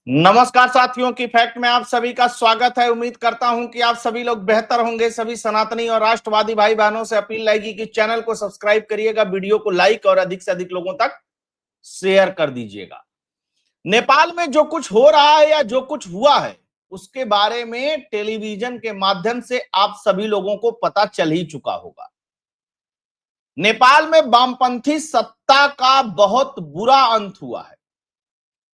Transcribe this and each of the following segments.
नमस्कार साथियों की फैक्ट में आप सभी का स्वागत है। उम्मीद करता हूं कि आप सभी लोग बेहतर होंगे। सभी सनातनी और राष्ट्रवादी भाई बहनों से अपील रहेगी कि चैनल को सब्सक्राइब करिएगा, वीडियो को लाइक और अधिक से अधिक लोगों तक शेयर कर दीजिएगा। नेपाल में जो कुछ हो रहा है या जो कुछ हुआ है उसके बारे में टेलीविजन के माध्यम से आप सभी लोगों को पता चल ही चुका होगा। नेपाल में वामपंथी सत्ता का बहुत बुरा अंत हुआ है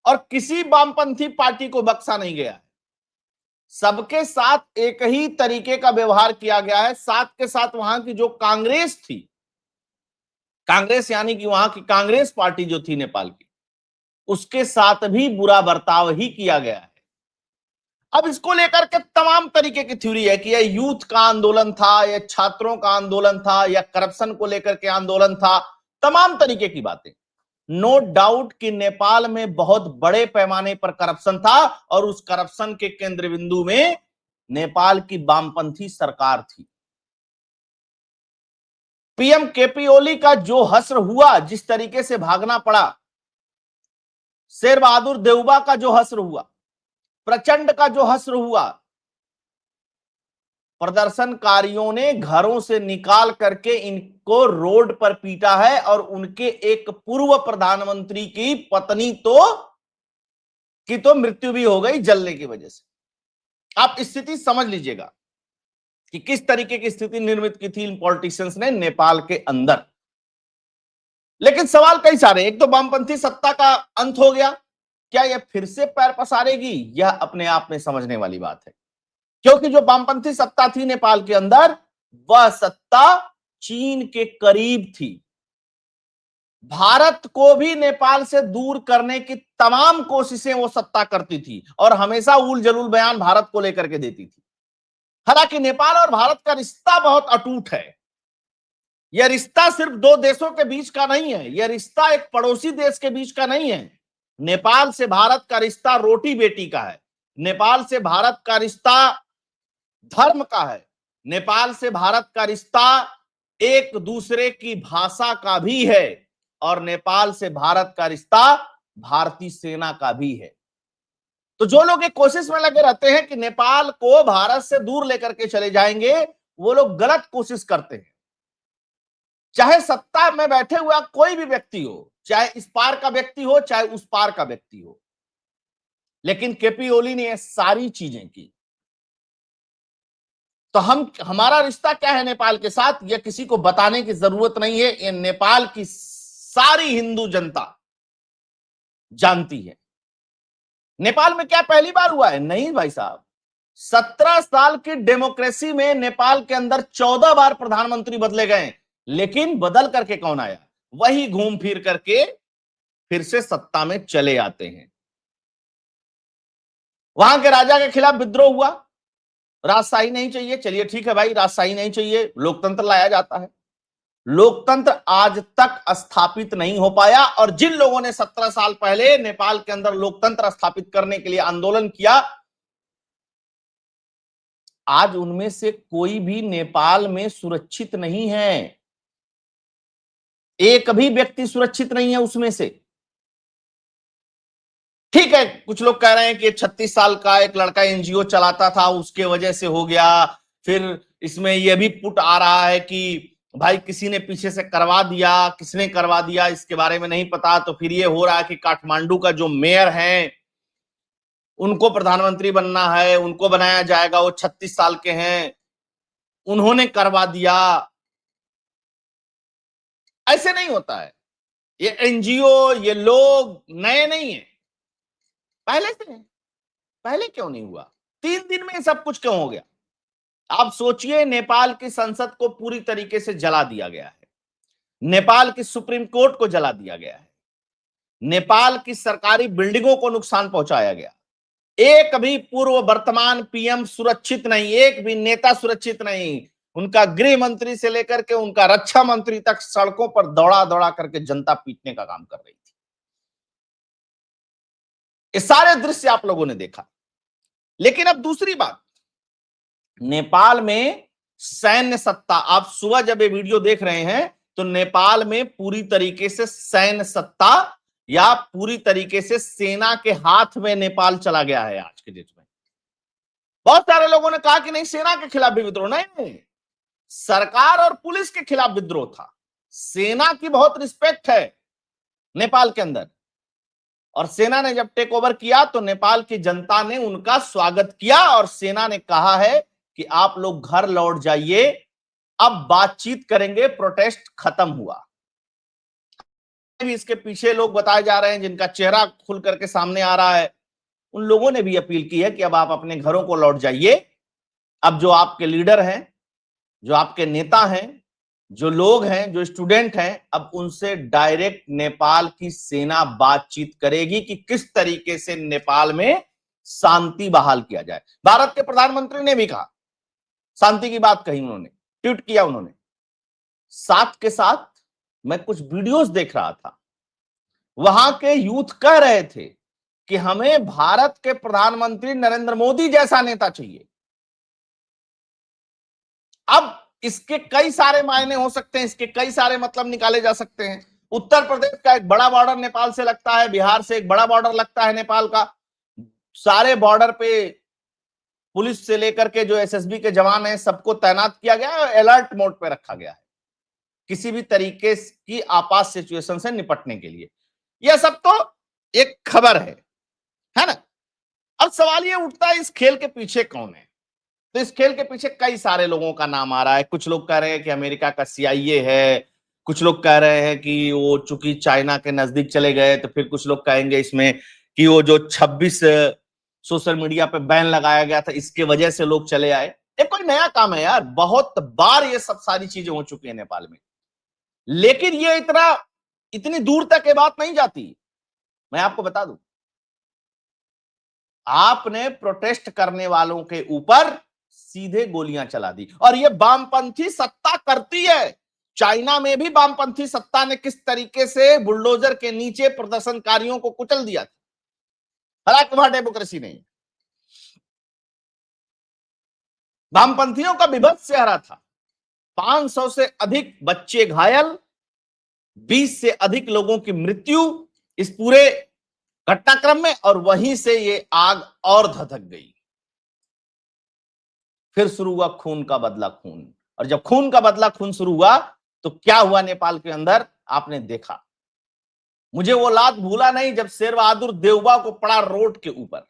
और किसी वामपंथी पार्टी को बख्शा नहीं गया है। सबके साथ एक ही तरीके का व्यवहार किया गया है। साथ के साथ वहां की जो कांग्रेस थी, कांग्रेस यानी कि वहां की कांग्रेस पार्टी जो थी नेपाल की, उसके साथ भी बुरा बर्ताव ही किया गया है। अब इसको लेकर के तमाम तरीके की थ्योरी है कि यह यूथ का आंदोलन था, यह छात्रों का आंदोलन था, या करप्शन को लेकर के आंदोलन था, तमाम तरीके की बातें। नो डाउट कि नेपाल में बहुत बड़े पैमाने पर करप्शन था और उस करप्शन के केंद्र बिंदु में नेपाल की वामपंथी सरकार थी। पीएम केपी ओली का जो हश्र हुआ, जिस तरीके से भागना पड़ा, शेर बहादुर देउबा का जो हश्र हुआ, प्रचंड का जो हश्र हुआ, प्रदर्शनकारियों ने घरों से निकाल करके इनको रोड पर पीटा है और उनके एक पूर्व प्रधानमंत्री की पत्नी तो मृत्यु भी हो गई जलने की वजह से। आप स्थिति समझ लीजिएगा कि किस तरीके की स्थिति निर्मित की थी इन पॉलिटिशियंस ने नेपाल के अंदर। लेकिन सवाल कई सारे। एक तो वामपंथी सत्ता का अंत हो गया, क्या यह फिर से पैर पसारेगी? यह अपने आप में समझने वाली बात है, क्योंकि जो वामपंथी सत्ता थी नेपाल के अंदर, वह सत्ता चीन के करीब थी। भारत को भी नेपाल से दूर करने की तमाम कोशिशें वो सत्ता करती थी और हमेशा उल जलूल बयान भारत को लेकर के देती थी। हालांकि नेपाल और भारत का रिश्ता बहुत अटूट है। यह रिश्ता सिर्फ दो देशों के बीच का नहीं है, यह रिश्ता एक पड़ोसी देश के बीच का नहीं है। नेपाल से भारत का रिश्ता रोटी बेटी का है। नेपाल से भारत का रिश्ता धर्म का है। नेपाल से भारत का रिश्ता एक दूसरे की भाषा का भी है और नेपाल से भारत का रिश्ता भारतीय सेना का भी है। तो जो लोग एक कोशिश में लगे रहते हैं कि नेपाल को भारत से दूर लेकर के चले जाएंगे, वो लोग गलत कोशिश करते हैं। चाहे सत्ता में बैठे हुआ कोई भी व्यक्ति हो, चाहे इस पार का व्यक्ति हो, चाहे उस पार का व्यक्ति हो, लेकिन केपी ओली ने ये सारी चीजें की। तो हमारा रिश्ता क्या है नेपाल के साथ, यह किसी को बताने की जरूरत नहीं है। ये नेपाल की सारी हिंदू जनता जानती है। नेपाल में क्या पहली बार हुआ है? नहीं भाई साहब, 17 साल की डेमोक्रेसी में नेपाल के अंदर 14 बार प्रधानमंत्री बदले गए, लेकिन बदल करके कौन आया? वही घूम फिर करके फिर से सत्ता में चले आते हैं। वहां के राजा के खिलाफ विद्रोह हुआ, राजशाही नहीं चाहिए, चलिए ठीक है भाई, राजशाही नहीं चाहिए, लोकतंत्र लाया जाता है। लोकतंत्र आज तक स्थापित नहीं हो पाया और जिन लोगों ने 17 साल पहले नेपाल के अंदर लोकतंत्र स्थापित करने के लिए आंदोलन किया, आज उनमें से कोई भी नेपाल में सुरक्षित नहीं है। एक भी व्यक्ति सुरक्षित नहीं है उसमें से। ठीक है, कुछ लोग कह रहे हैं कि 36 साल का एक लड़का एनजीओ चलाता था, उसके वजह से हो गया। फिर इसमें यह भी पुट आ रहा है कि भाई किसी ने पीछे से करवा दिया, किसने करवा दिया इसके बारे में नहीं पता। तो फिर ये हो रहा है कि काठमांडू का जो मेयर है उनको प्रधानमंत्री बनना है, उनको बनाया जाएगा, वो 36 साल के हैं, उन्होंने करवा दिया। ऐसे नहीं होता है। ये एनजीओ, ये लोग नए नहीं है, पहले से है। पहले क्यों नहीं हुआ? 3 दिन में सब कुछ क्यों हो गया? आप सोचिए, नेपाल की संसद को पूरी तरीके से जला दिया गया है, नेपाल की सुप्रीम कोर्ट को जला दिया गया है, नेपाल की सरकारी बिल्डिंगों को नुकसान पहुंचाया गया। एक भी पूर्व वर्तमान पीएम सुरक्षित नहीं, एक भी नेता सुरक्षित नहीं। उनका गृह मंत्री से लेकर के उनका रक्षा मंत्री तक सड़कों पर दौड़ा दौड़ा करके जनता पीटने का काम कर रही थी। ये सारे दृश्य आप लोगों ने देखा। लेकिन अब दूसरी बात, नेपाल में सैन्य सत्ता, आप सुबह जब ये वीडियो देख रहे हैं तो नेपाल में पूरी तरीके से सैन्य सत्ता या पूरी तरीके से सेना के हाथ में नेपाल चला गया है आज के डेट में। बहुत सारे लोगों ने कहा कि नहीं, सेना के खिलाफ भी विद्रोह नहीं, सरकार और पुलिस के खिलाफ विद्रोह था। सेना की बहुत रिस्पेक्ट है नेपाल के अंदर, और सेना ने जब टेक ओवर किया तो नेपाल की जनता ने उनका स्वागत किया और सेना ने कहा है कि आप लोग घर लौट जाइए, अब बातचीत करेंगे, प्रोटेस्ट खत्म हुआ। भी इसके पीछे लोग बताए जा रहे हैं जिनका चेहरा खुल करके सामने आ रहा है, उन लोगों ने भी अपील की है कि अब आप अपने घरों को लौट जाइए। अब जो आपके लीडर हैं, जो आपके नेता हैं, जो लोग हैं, जो स्टूडेंट हैं, अब उनसे डायरेक्ट नेपाल की सेना बातचीत करेगी कि किस तरीके से नेपाल में शांति बहाल किया जाए। भारत के प्रधानमंत्री ने भी कहा, शांति की बात कही उन्होंने, ट्वीट किया उन्होंने। साथ के साथ मैं कुछ वीडियोस देख रहा था, वहां के यूथ कह रहे थे कि हमें भारत के प्रधानमंत्री नरेंद्र मोदी जैसा नेता चाहिए। अब इसके कई सारे मायने हो सकते हैं, इसके कई सारे मतलब निकाले जा सकते हैं। उत्तर प्रदेश का एक बड़ा बॉर्डर नेपाल से लगता है, बिहार से एक बड़ा बॉर्डर लगता है नेपाल का। सारे बॉर्डर पे पुलिस से लेकर के जो एसएसबी के जवान हैं सबको तैनात किया गया है, अलर्ट मोड पे रखा गया है किसी भी तरीके की आपात सिचुएशन से निपटने के लिए। यह सब तो एक खबर है ना। अब सवाल ये उठता है, इस खेल के पीछे कौन है? तो इस खेल के पीछे कई सारे लोगों का नाम आ रहा है। कुछ लोग कह रहे हैं कि अमेरिका का CIA है, कुछ लोग कह रहे हैं कि वो चूंकि चाइना के नजदीक चले गए, तो फिर कुछ लोग कहेंगे इसमें कि वो जो 26 सोशल मीडिया पे बैन लगाया गया था, इसके वजह से लोग चले आए। ये कोई नया काम है यार, बहुत बार ये सब सारी चीजें हो चुकी है नेपाल में, लेकिन ये इतनी दूर तक ये बात नहीं जाती। मैं आपको बता दूं, आपने प्रोटेस्ट करने वालों के ऊपर सीधे गोलियां चला दी, और ये वामपंथी सत्ता करती है। चाइना में भी वामपंथी सत्ता ने किस तरीके से बुलडोजर के नीचे प्रदर्शनकारियों को कुचल दिया था, हालांकि वहां डेमोक्रेसी नहीं। वामपंथियों का विभत्स चेहरा था, 500 से अधिक बच्चे घायल, 20 से अधिक लोगों की मृत्यु इस पूरे घटनाक्रम में, और वहीं से ये आग और धधक गई। फिर शुरू हुआ खून का बदला खून, और जब खून का बदला खून शुरू हुआ तो क्या हुआ नेपाल के अंदर आपने देखा। मुझे वो रात भूला नहीं जब शेर बहादुर देउबा को पड़ा रोड के ऊपर,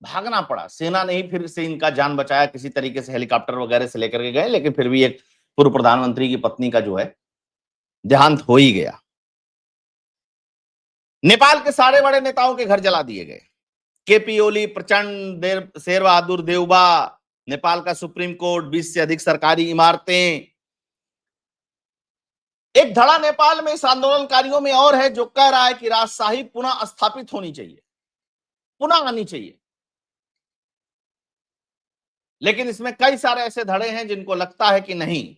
भागना पड़ा। सेना ने ही फिर से इनका जान बचाया, किसी तरीके से हेलीकॉप्टर वगैरह से लेकर के गए, लेकिन फिर भी एक पूर्व प्रधानमंत्री की पत्नी का जो है देहांत हो ही गया। नेपाल के सारे बड़े नेताओं के घर जला दिए गए। केपी ओली, प्रचंड, शेर बहादुर देउबा, नेपाल का सुप्रीम कोर्ट, 20 से अधिक सरकारी इमारतें। एक धड़ा नेपाल में इस आंदोलनकारियों में और है जो कह रहा है कि राजशाही पुनः स्थापित होनी चाहिए, पुनः आनी चाहिए। लेकिन इसमें कई सारे ऐसे धड़े हैं जिनको लगता है कि नहीं,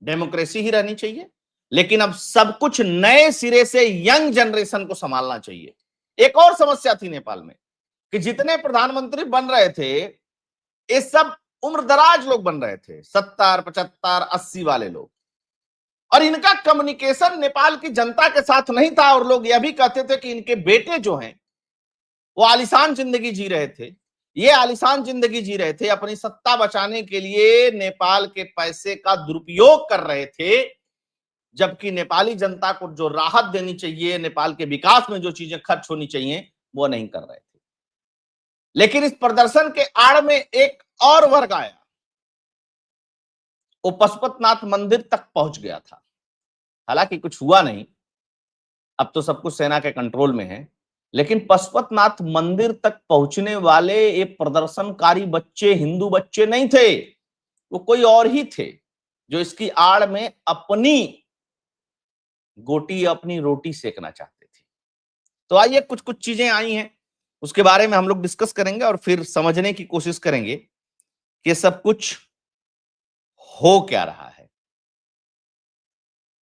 डेमोक्रेसी ही रहनी चाहिए, लेकिन अब सब कुछ नए सिरे से यंग जनरेशन को संभालना चाहिए। एक और समस्या थी नेपाल में कि जितने प्रधानमंत्री बन रहे थे ये सब उम्रदराज लोग बन रहे थे, 70, 75, 80 वाले लोग, और इनका कम्युनिकेशन नेपाल की जनता के साथ नहीं था। और लोग यह भी कहते थे कि इनके बेटे जो हैं वो आलीशान जिंदगी जी रहे थे, ये आलीशान जिंदगी जी रहे थे, अपनी सत्ता बचाने के लिए नेपाल के पैसे का दुरुपयोग कर रहे थे, जबकि नेपाली जनता को जो राहत देनी चाहिए, नेपाल के विकास में जो चीजें खर्च होनी चाहिए, वो नहीं कर रहे थे। लेकिन इस प्रदर्शन के आड़ में एक और वर्ग आया, वो पशुपतिनाथ मंदिर तक पहुंच गया था। हालांकि कुछ हुआ नहीं, अब तो सब कुछ सेना के कंट्रोल में है, लेकिन पशुपतिनाथ मंदिर तक पहुंचने वाले ये प्रदर्शनकारी बच्चे हिंदू बच्चे नहीं थे, वो कोई और ही थे जो इसकी आड़ में अपनी गोटी, अपनी रोटी सेकना चाहते थे। तो आइए, कुछ कुछ चीजें आई हैं, उसके बारे में हम लोग डिस्कस करेंगे और फिर समझने की कोशिश करेंगे कि सब कुछ हो क्या रहा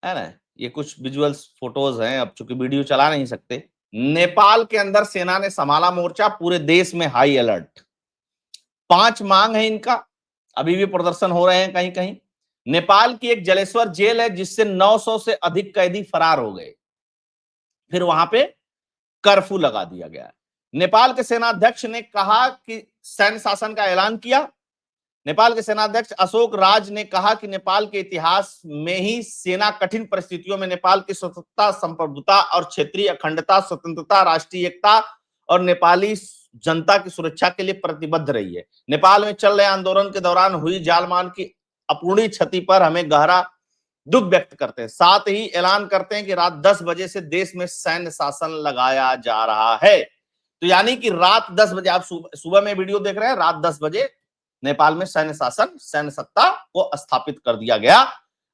है ना। ये कुछ विजुअल्स, फोटोज हैं, अब चूंकि वीडियो चला नहीं सकते। नेपाल के अंदर सेना ने संभाला मोर्चा, पूरे देश में हाई अलर्ट। 5 मांग है इनका, अभी भी प्रदर्शन हो रहे हैं कहीं कहीं। नेपाल की एक जलेश्वर जेल है जिससे 900 से अधिक कैदी फरार हो गए। फिर वहां पे कर्फ्यू लगा दिया गया। नेपाल के सेनाध्यक्ष ने कहा कि सैन्य शासन का ऐलान किया। नेपाल के सेनाध्यक्ष अशोक राज ने कहा कि नेपाल के इतिहास में ही सेना कठिन परिस्थितियों में नेपाल की स्वतंत्रता, संप्रभुता और क्षेत्रीय अखंडता, स्वतंत्रता, राष्ट्रीय एकता और नेपाली जनता की सुरक्षा के लिए प्रतिबद्ध रही है। नेपाल में चल रहे आंदोलन के दौरान हुई जालमान की अपूर्णीय क्षति पर हमें गहरा दुख व्यक्त करते हैं। साथ ही ऐलान करते हैं कि रात 10 बजे से देश में सैन्य शासन लगाया जा रहा है। तो यानी कि रात 10 बजे, आप सुबह में वीडियो देख रहे हैं, रात 10 बजे नेपाल में सैन्य शासन, सैन्य सत्ता को स्थापित कर दिया गया।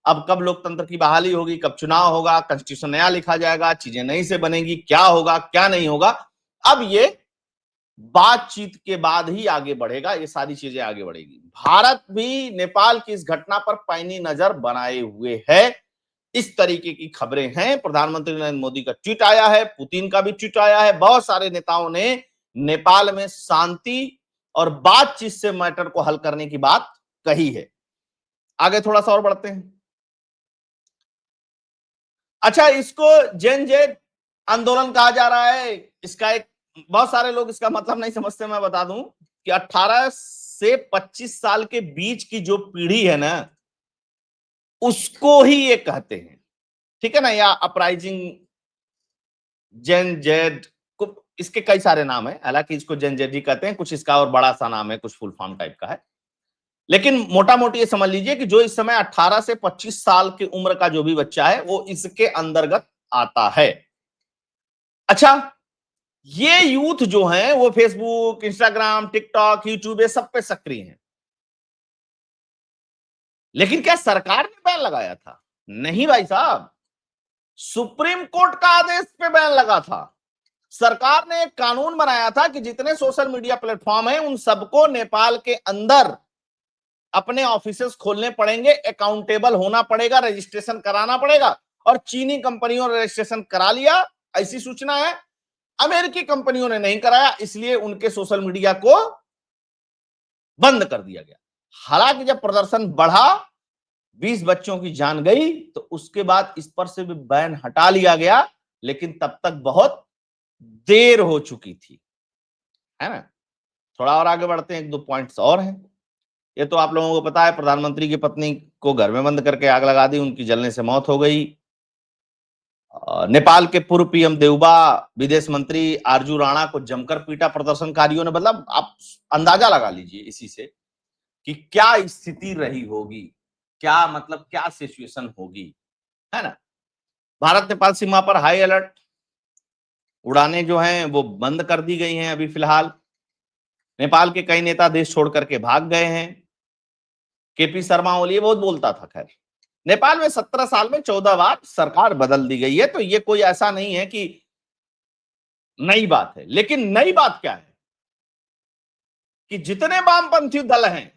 अब कब लोकतंत्र की बहाली होगी, कब चुनाव होगा, कॉन्स्टिट्यूशन नया लिखा जाएगा, चीजें नई से बनेगी, क्या होगा क्या नहीं होगा, अब ये बातचीत के बाद ही आगे बढ़ेगा, ये सारी चीजें आगे बढ़ेगी। भारत भी नेपाल की इस घटना पर पैनी नजर बनाए हुए है। इस तरीके की खबरें हैं। प्रधानमंत्री नरेंद्र मोदी का ट्वीट आया है, पुतिन का भी ट्वीट आया है, बहुत सारे नेताओं ने नेपाल में शांति और बातचीत से मैटर को हल करने की बात कही है। आगे थोड़ा सा और बढ़ते हैं। अच्छा, इसको जेन जेड आंदोलन कहा जा रहा है। इसका एक, बहुत सारे लोग इसका मतलब नहीं समझते। मैं बता दूं कि 18 से 25 साल के बीच की जो पीढ़ी है ना, उसको ही ये कहते हैं, ठीक है ना, या अपराइजिंग जेन जेड, इसके कई सारे नाम है, हालांकि इसको जेन जेड ही कहते हैं, कुछ इसका और बड़ा सा नाम है, कुछ फुल फॉर्म टाइप का है। लेकिन मोटा मोटी ये समझ लीजिए कि जो इस समय 18 से 25 साल की उम्र का जो भी बच्चा है वो इसके अंतर्गत आता है। अच्छा, ये यूथ जो है वो फेसबुक, इंस्टाग्राम, टिकटॉक, यूट्यूब, ये सब पे सक्रिय हैं। लेकिन क्या सरकार ने बैन लगाया था? नहीं भाई साहब, सुप्रीम कोर्ट का आदेश पे बैन लगा था। सरकार ने एक कानून बनाया था कि जितने सोशल मीडिया प्लेटफॉर्म हैं उन सबको नेपाल के अंदर अपने ऑफिसेस खोलने पड़ेंगे, अकाउंटेबल होना पड़ेगा, रजिस्ट्रेशन कराना पड़ेगा। और चीनी कंपनियों ने रजिस्ट्रेशन करा लिया, ऐसी सूचना है। अमेरिकी कंपनियों ने नहीं कराया, इसलिए उनके सोशल मीडिया को बंद कर दिया गया। हालांकि जब प्रदर्शन बढ़ा, 20 बच्चों की जान गई, तो उसके बाद इस पर से भी बैन हटा लिया गया। लेकिन तब तक बहुत देर हो चुकी थी, है ना। थोड़ा और आगे बढ़ते हैं, 1-2 पॉइंट्स और हैं। ये तो आप लोगों को पता है, प्रधानमंत्री की पत्नी को घर में बंद करके आग लगा दी, उनकी जलने से मौत हो गई। नेपाल के पूर्व पीएम देउबा, विदेश मंत्री आरजू राणा को जमकर पीटा प्रदर्शनकारियों ने। मतलब आप अंदाजा लगा लीजिए इसी से कि क्या स्थिति रही होगी, क्या मतलब क्या सिचुएशन होगी, है ना। भारत नेपाल सीमा पर हाई अलर्ट, उड़ानें जो हैं वो बंद कर दी गई हैं अभी फिलहाल। नेपाल के कई नेता देश छोड़ करके भाग गए हैं। केपी शर्मा ओली बहुत बोलता था। खैर, नेपाल में 17 साल में 14 बार सरकार बदल दी गई है, तो ये कोई ऐसा नहीं है कि नई बात है। लेकिन नई बात क्या है कि जितने वामपंथी दल हैं,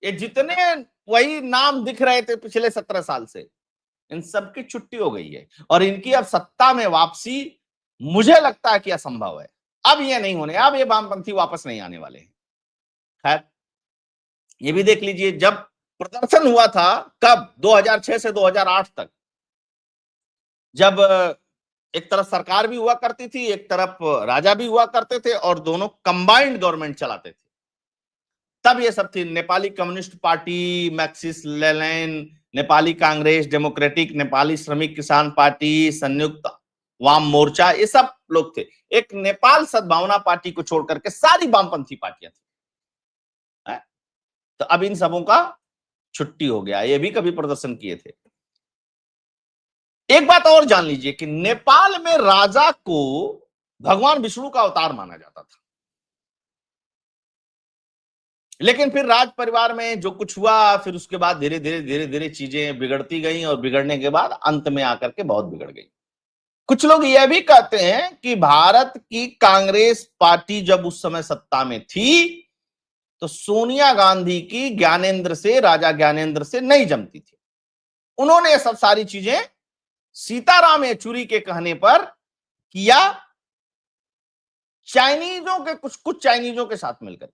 ये जितने वही नाम दिख रहे थे पिछले 17 साल से, इन सबकी छुट्टी हो गई है और इनकी अब सत्ता में वापसी मुझे लगता है कि असंभव है। अब ये नहीं होने, अब ये वामपंथी वापस नहीं आने वाले हैं। खैर, ये भी देख लीजिए, जब प्रदर्शन हुआ था, कब, 2006 से 2008 तक, जब एक तरफ सरकार भी हुआ करती थी, एक तरफ राजा भी हुआ करते थे और दोनों कंबाइंड गवर्नमेंट चलाते थे, तब ये सब थी। नेपाली कम्युनिस्ट पार्टी, मैक्सिस लेलैन, नेपाली कांग्रेस, डेमोक्रेटिक नेपाली श्रमिक किसान पार्टी, संयुक्त वाम मोर्चा, ये सब लोग थे। एक नेपाल सद्भावना पार्टी को छोड़ करके सारी वामपंथी पार्टियां थी। तो अब इन सबों का छुट्टी हो गया, ये भी कभी प्रदर्शन किए थे। एक बात और जान लीजिए कि नेपाल में राजा को भगवान विष्णु का अवतार माना जाता था। लेकिन फिर राज परिवार में जो कुछ हुआ, फिर उसके बाद धीरे धीरे चीजें बिगड़ती गई और बिगड़ने के बाद अंत में आकर के बहुत बिगड़ गई। कुछ लोग यह भी कहते हैं कि भारत की कांग्रेस पार्टी जब उस समय सत्ता में थी तो सोनिया गांधी की ज्ञानेंद्र से, राजा ज्ञानेंद्र से नहीं जमती थी। उन्होंने सब सारी चीजें सीताराम येचुरी के कहने पर किया, चाइनीजों के कुछ चाइनीजों के साथ मिलकर।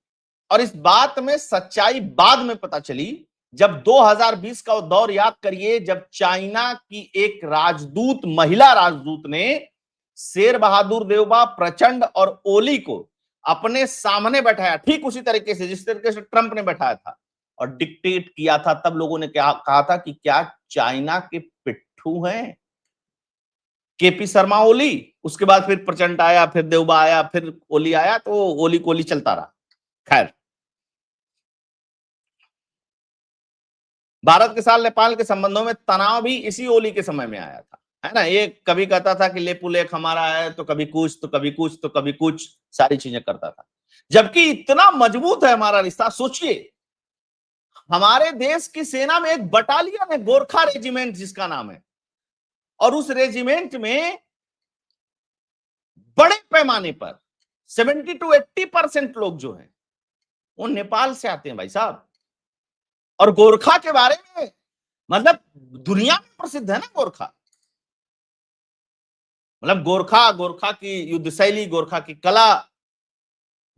और इस बात में सच्चाई बाद में पता चली, जब 2020 का दौर याद करिए, जब चाइना की एक राजदूत, महिला राजदूत ने शेर बहादुर देवबा, प्रचंड और ओली को अपने सामने बैठाया, ठीक उसी तरीके से जिस तरीके से ट्रंप ने बैठाया था और डिक्टेट किया था। तब लोगों ने क्या कहा था कि क्या चाइना के पिट्ठू हैं केपी शर्मा ओली। उसके बाद फिर प्रचंड आया, फिर देवबा आया, फिर ओली आया, तो ओली कोली चलता रहा। खैर, भारत के साथ नेपाल के संबंधों में तनाव भी इसी ओली के समय में आया था, है ना। ये कभी कहता था कि लेपुलेख हमारा है, तो कभी कुछ, तो कभी कुछ, तो कभी कुछ, सारी चीजें करता था। जबकि इतना मजबूत है हमारा रिश्ता। सोचिए, हमारे देश की सेना में एक बटालियन है, गोरखा रेजिमेंट जिसका नाम है, और उस रेजिमेंट में बड़े पैमाने पर 70 to 80% लोग जो हैं वो नेपाल से आते हैं भाई साहब। और गोरखा के बारे में मतलब दुनिया में प्रसिद्ध है ना गोरखा। मतलब गोरखा, गोरखा की युद्ध शैली, गोरखा की कला,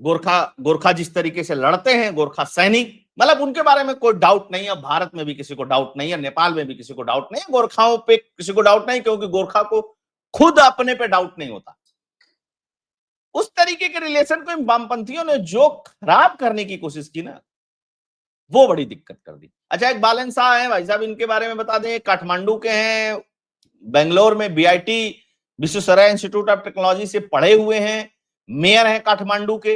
गोरखा जिस तरीके से लड़ते हैं, गोरखा सैनिक, मतलब उनके बारे में कोई डाउट नहीं है। भारत में भी किसी को डाउट नहीं है, नेपाल में भी किसी को डाउट नहीं है, गोरखाओं पे किसी को डाउट नहीं, क्योंकि गोरखा को खुद अपने पे डाउट नहीं होता। उस तरीके के रिलेशन को इन वामपंथियों ने जो खराब करने की कोशिश की ना, वो बड़ी दिक्कत कर दी। अच्छा, एक बालन शाह है भाई साहब, इनके बारे में बता दें। काठमांडू के हैं, बेंगलोर में BIT Visvesvaraya institute of technology से पढ़े हुए हैं, मेयर हैं काठमांडू के।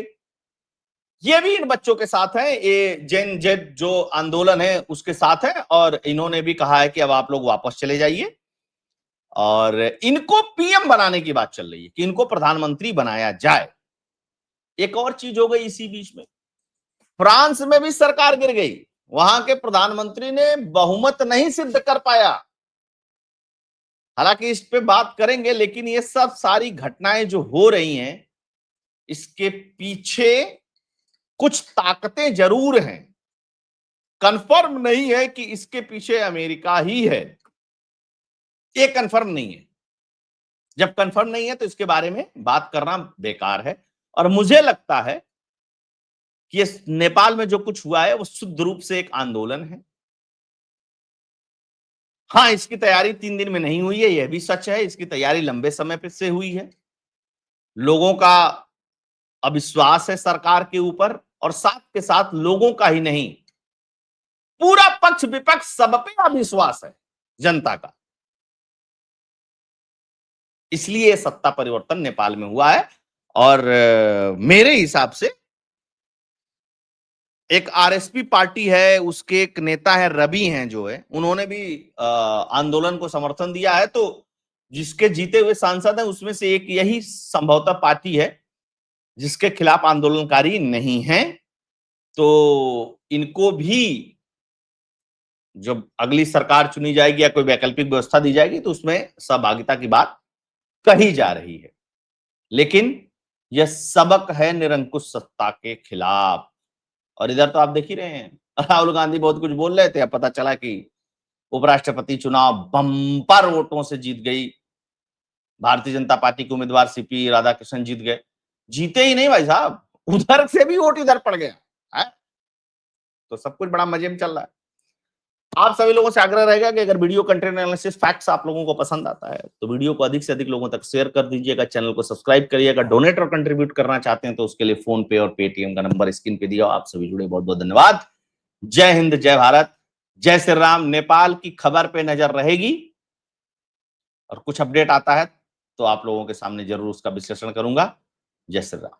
ये भी इन बच्चों के साथ हैं, ये जेन जेड जो आंदोलन है उसके साथ है, और इन्होंने भी कहा है कि अब आप लोग वापस चले जाइए। और इनको पीएम बनाने की बात चल रही है कि इनको प्रधानमंत्री बनाया जाए। एक और चीज हो गई इसी बीच में, फ्रांस में भी सरकार गिर गई, वहां के प्रधानमंत्री ने बहुमत नहीं सिद्ध कर पाया। हालांकि इस पे बात करेंगे, लेकिन ये सब सारी घटनाएं जो हो रही हैं, इसके पीछे कुछ ताकतें जरूर हैं। कंफर्म नहीं है कि इसके पीछे अमेरिका ही है, ये कंफर्म नहीं है। जब कंफर्म नहीं है तो इसके बारे में बात करना बेकार है। और मुझे लगता है कि ये नेपाल में जो कुछ हुआ है वो शुद्ध रूप से एक आंदोलन है। हाँ, इसकी तैयारी 3 दिन में नहीं हुई है, यह भी सच है। इसकी तैयारी लंबे समय से हुई है। लोगों का अविश्वास है सरकार के ऊपर, और साथ के साथ लोगों का ही नहीं, पूरा पक्ष विपक्ष सब पे अविश्वास है जनता का। इसलिए सत्ता परिवर्तन नेपाल में हुआ है। और मेरे हिसाब से एक आरएसपी पार्टी है, उसके एक नेता है रवि हैं जो है, उन्होंने भी आंदोलन को समर्थन दिया है। तो जिसके जीते हुए सांसद हैं उसमें से एक यही संभवतः पार्टी है जिसके खिलाफ आंदोलनकारी नहीं है। तो इनको भी जब अगली सरकार चुनी जाएगी या कोई वैकल्पिक व्यवस्था दी जाएगी तो उसमें सहभागिता की बात कही जा रही है। लेकिन यह सबक है निरंकुश सत्ता के खिलाफ। और इधर तो आप देख ही रहे हैं, राहुल गांधी बहुत कुछ बोल रहे थे, अब पता चला कि उपराष्ट्रपति चुनाव बम्पर वोटों से जीत गई। भारतीय जनता पार्टी के उम्मीदवार सीपी राधाकृष्णन जीत गए। जीते ही नहीं भाई साहब, उधर से भी वोट इधर पड़ गया है। तो सब कुछ बड़ा मजे में चल रहा है। आप सभी लोगों से आग्रह रहेगा कि अगर वीडियो कंटेंट एनालिसिस फैक्ट्स आप लोगों को पसंद आता है तो वीडियो को अधिक से अधिक लोगों तक शेयर कर दीजिएगा, चैनल को सब्सक्राइब करिएगा। डोनेट और कंट्रीब्यूट करना चाहते हैं तो उसके लिए फोन पे और पेटीएम का नंबर स्क्रीन पे दिया। आप सभी जुड़े, बहुत बहुत धन्यवाद। जय हिंद, जय भारत, जय श्री राम। नेपाल की खबर पे नजर रहेगी, और कुछ अपडेट आता है तो आप लोगों के सामने जरूर उसका विश्लेषण करूंगा। जय श्री राम।